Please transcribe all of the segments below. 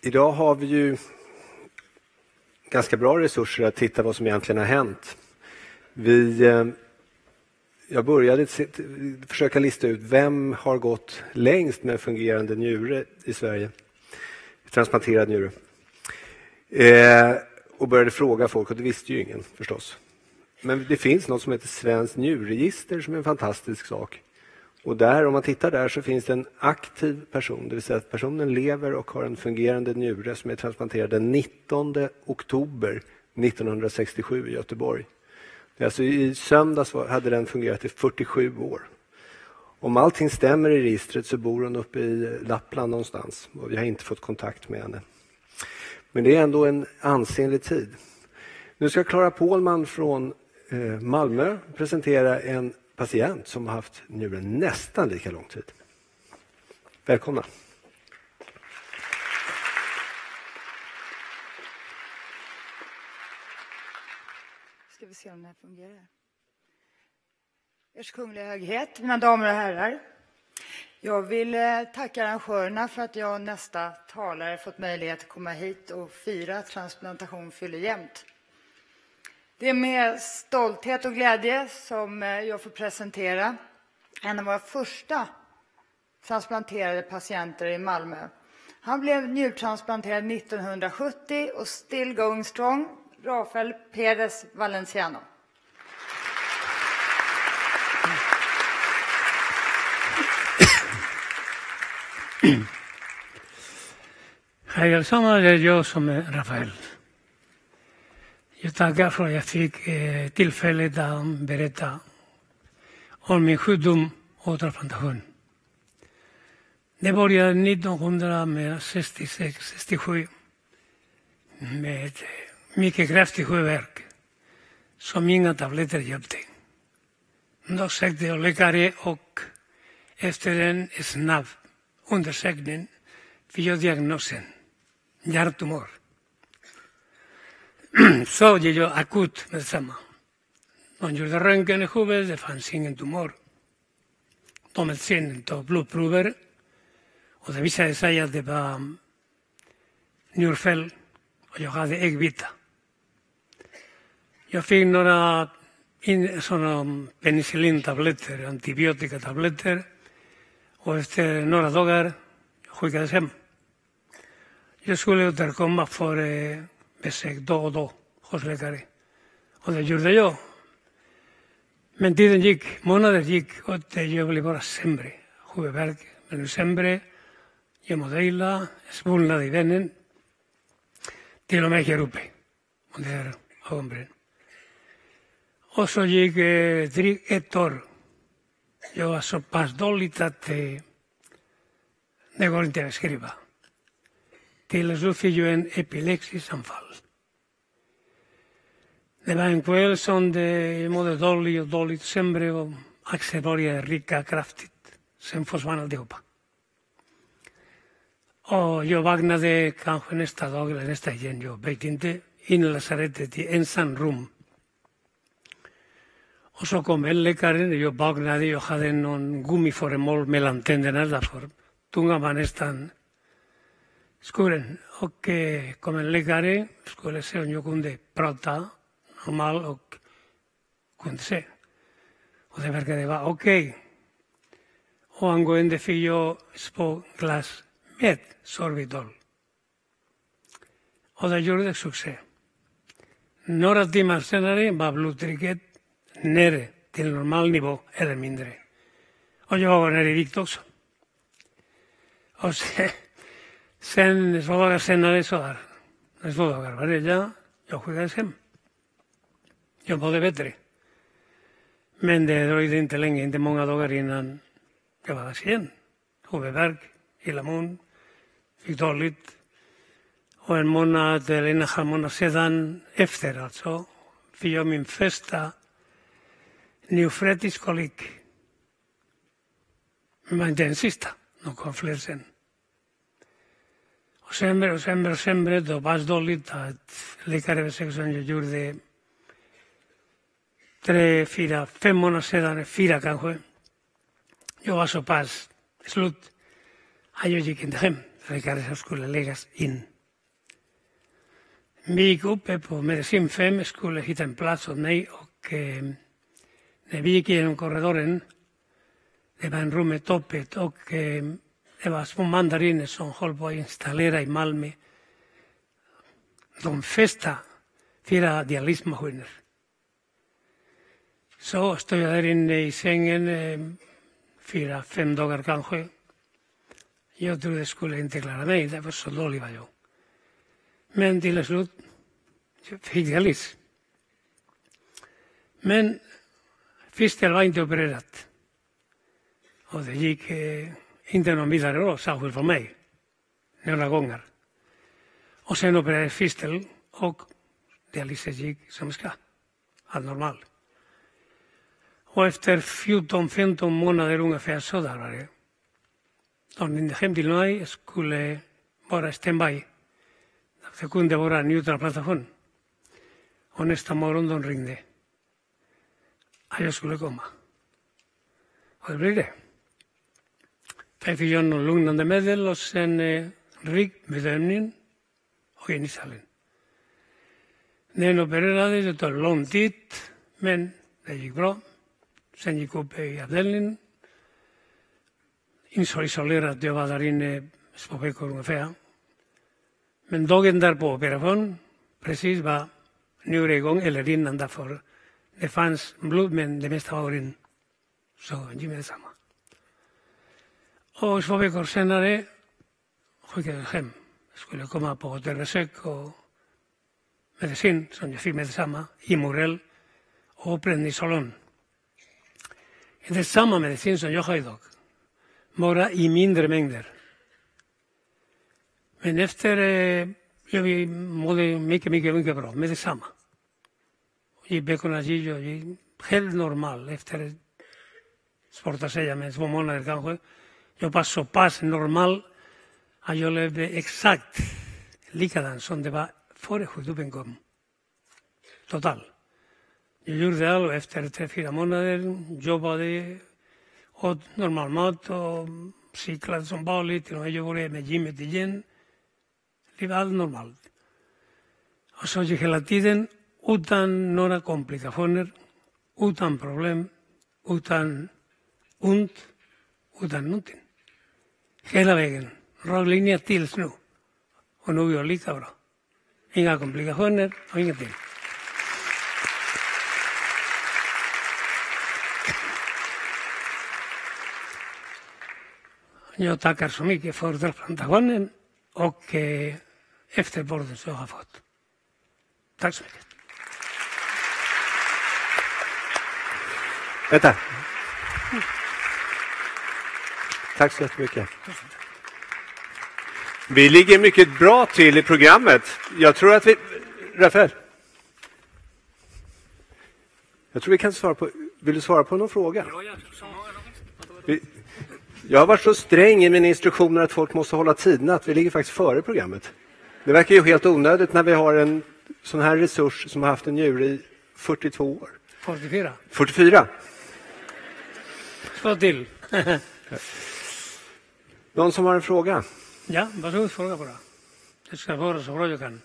Idag har vi ju ganska bra resurser att titta vad som egentligen har hänt. Jag började försöka lista ut vem har gått längst med fungerande njure i Sverige. Transplanterad njure. Och började fråga folk, och det visste ju ingen förstås. Men det finns något som heter Svenskt njurregister som är en fantastisk sak. Och där, om man tittar där, så finns det en aktiv person. Det vill säga att personen lever och har en fungerande njure som är transplanterad den 19 oktober 1967 i Göteborg. Alltså i söndags hade den fungerat i 47 år. Om allting stämmer i registret så bor hon uppe i Lappland någonstans. Och vi har inte fått kontakt med henne. Men det är ändå en ansenlig tid. Nu ska Clara Pålman från Malmö presentera en patient som har haft njuren nästan lika lång tid. Välkomna. Ska vi se om det här fungerar. Ers kungliga höghet, mina damer och herrar. Jag vill tacka arrangörerna för att jag och nästa talare fått möjlighet att komma hit och fira transplantation fyller jämnt. Det är med stolthet och glädje som jag får presentera en av våra första transplanterade patienter i Malmö. Han blev njurtransplanterad 1970 och still going strong, Rafael Pérez Valenciano. Hej allesammans, det är jag som är Rafael. Jag tackar för att jag fick tillfället att berätta om min sjukdom och transplantation. Det började 1966-67 med mycket kraftig huvudvärk som inga tabletter hjälpte. Då sökte jag läkare och efter en snabb undersökning fick jag diagnosen hjärttumör. Så gick jag akut med detsamma. De gjorde röntgen i huvudet, det fanns ingen tumör. De medicinen tog blodprover och det visade sig att det var njurfel och jag hade äggvita. Jag fick några sådana penicillintabletter, antibiotikatabletter och efter några dagar skickades hem. Jag skulle återkomma för besök då och då hos läkare. Och det gjorde jag. Men tiden gick, månader gick och jag blev bara sämre. Huvudvärk, men sämre. Jag mådde illa, svullnade i benen. Till och med här uppe. Och det är ögonbryn. Och så gick drygt 1 år. Jag var så pass dåligt att det går inte att beskriva. Till slut fick jag en epileptisk anfall. Det var en kväll som jag mådde dåligt sämre och axeln började rycka kraftigt. Sen försvann alltihopa. Och jag vaknade kanske nästa dag eller nästa igen, jag vet inte, in i lasarettet i ensam rum. Och så kom en läkare, jag vaknade, jag hade någon gummiföremål mellan tänderna därför tungan var nästan skuren. Och kom en läkare, skulle se om jag kunde prata normal och kunde se. Och det verkade vara okej. Och angående fick jag 2 glas med sorbitol. Och det gjorde succé. Några timmar senare var blodtrycket nere till normal nivå eller mindre. Och jag var nere i vikt också. Och sen 2 dagar senare så där. 2 dagar var det jag skickades hem. Jag mådde bättre. Men det dröjde inte länge, inte många dagar innan jag var där igen. Huvudvärk, illa mun, fick dåligt. Och en månad eller 1,5 månad sedan efter alltså fick jag min första neufretisk kolik. Men var inte den sista, de kom fler sen. Och sämre, då var det dåligt att läkarbesök som jag gjorde 3, 4, 5 månader sedan, 4 kanske. Jag var så pass slut att jag gick inte hem. Läkare som skulle läggas in Vi gick uppe på medicin 5, skulle hitta en plats åt mig och när vi gick genom korridoren, det var en rummet öppet och det var små mandariner som höll på att installera i Malmö. De flesta 4 dialysmaskiner. Så stod jag där inne i sängen 4-5 dagar kanske. Jag trodde jag skulle inte klara mig, det var så dålig var jag. Men till slut fick dialys. Men fistel var inte opererat. Och det gick inte någon vidare bra, särskilt för mig. Några gånger. Och sen opererade fistel och dialysen gick som ska. Allt normalt. Och efter 14-15 månader ungefär så där var det. De ringde hem till mig, skulle vara standby. Det kunde vara en njurtransplantation. Och nästa morgon de ringde. Att jag skulle komma. Och det blev det. Jag fick göra någon lugnande medel och sen ryggbedömning och in i salen. Den opererades, det tog lång tid, men det gick bra. Sen gick upp i avdelningen. Isolerat, jag var där inne 2 veckor ungefär. Men dagen där på operation, precis var njure igång, eller innan därför. Det fanns blod, men det mesta var urin. Så gick med detsamma. Och 2 veckor senare skickade jag hem. Jag skulle komma på hotellbesök och medicin som jag fick med detsamma. Imorell och prednisolon. Det är samma medicin som jag har idag. Bara i mindre mängder. Men efter jag mådde mycket bra med detsamma. I veckorna gick jag helt normal efter, svårt att säga, men 2 månader kanske. Jag var så pass normal att jag levde exakt likadant som det var före sjukdomen kom. Total. Jag gjorde allt och efter 3-4 månader jobbade, åt normal mat och cyklade som vanligt. Till och med jag började med gymmet igen. Det var allt normalt. Och så gick hela tiden utan några komplikationer, utan problem, utan ont, utan någonting. Hela vägen, rak linje tills nu. Och nu är jag lika bra. Inga komplikationer och ingenting. Jag tackar så mycket för transplantationen och eftervården som jag har fått. Tack så mycket. Vänta. Tack så jättemycket. Vi ligger mycket bra till i programmet. Jag tror att vi... Rafael. Jag tror vi kan svara på... Vill du svara på någon fråga? Jag har varit så sträng i mina instruktioner att folk måste hålla tiderna, att vi ligger faktiskt före programmet. Det verkar ju helt onödigt när vi har en sån här resurs som har haft en njure i 42 år. 44. 44. Slå till. Någon som har en fråga? Ja, varsågod, fråga bara. Det ska vara så bra jag kan.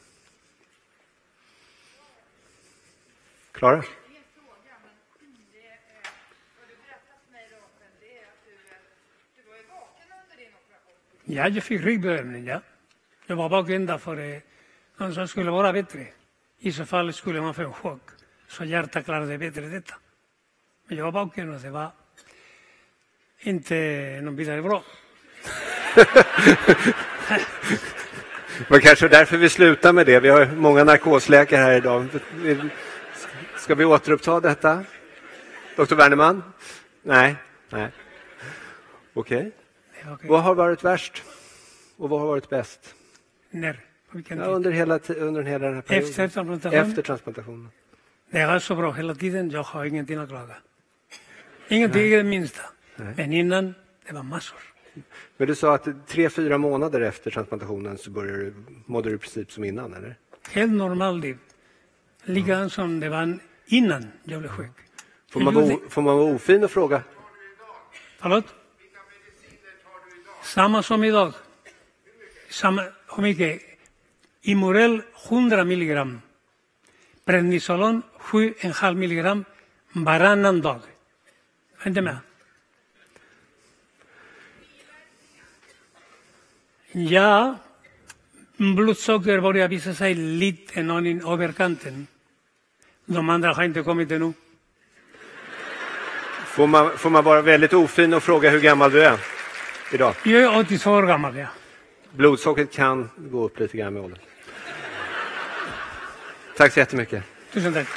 Klara? Ja, jag fick ryggbedömning, ja. Jag var vaken därför någon som skulle vara bättre. I så fall skulle man få en chock. Så hjärtat klarade bättre detta. Men jag var vaken och det var inte någon vidare bra. Men kanske därför vi slutar med det. Vi har många narkosläkare här idag. Ska vi återuppta detta? Dr. Wernerman? Nej. Okej. Vad har varit värst? Och vad har varit bäst? När? Under hela den här perioden. Efter transplantationen. Det är så bra hela tiden. Jag har ingenting att klaga. Ingenting det minsta. Nej. Men innan, det var massor. Men du sa att 3-4 månader efter transplantationen så mådde du i princip som innan, eller? Helt normalt liv. Likadant som det var innan jag blev sjuk. Får man vara ofin och fråga? Förlåt? Samma som idag. Hur mycket? Imurel 100 milligram. Prednisolon 7,5 milligram varannan dag. Är inte med? Ja, blodsocker börjar visa sig lite någon överkanten. De andra har inte kommit ännu. Får man vara väldigt ofin och fråga hur gammal du är idag? Jag är 82 år gammal, ja. Blodsockret kan gå upp lite grann med åldern. Tack så jättemycket. Tusen tack.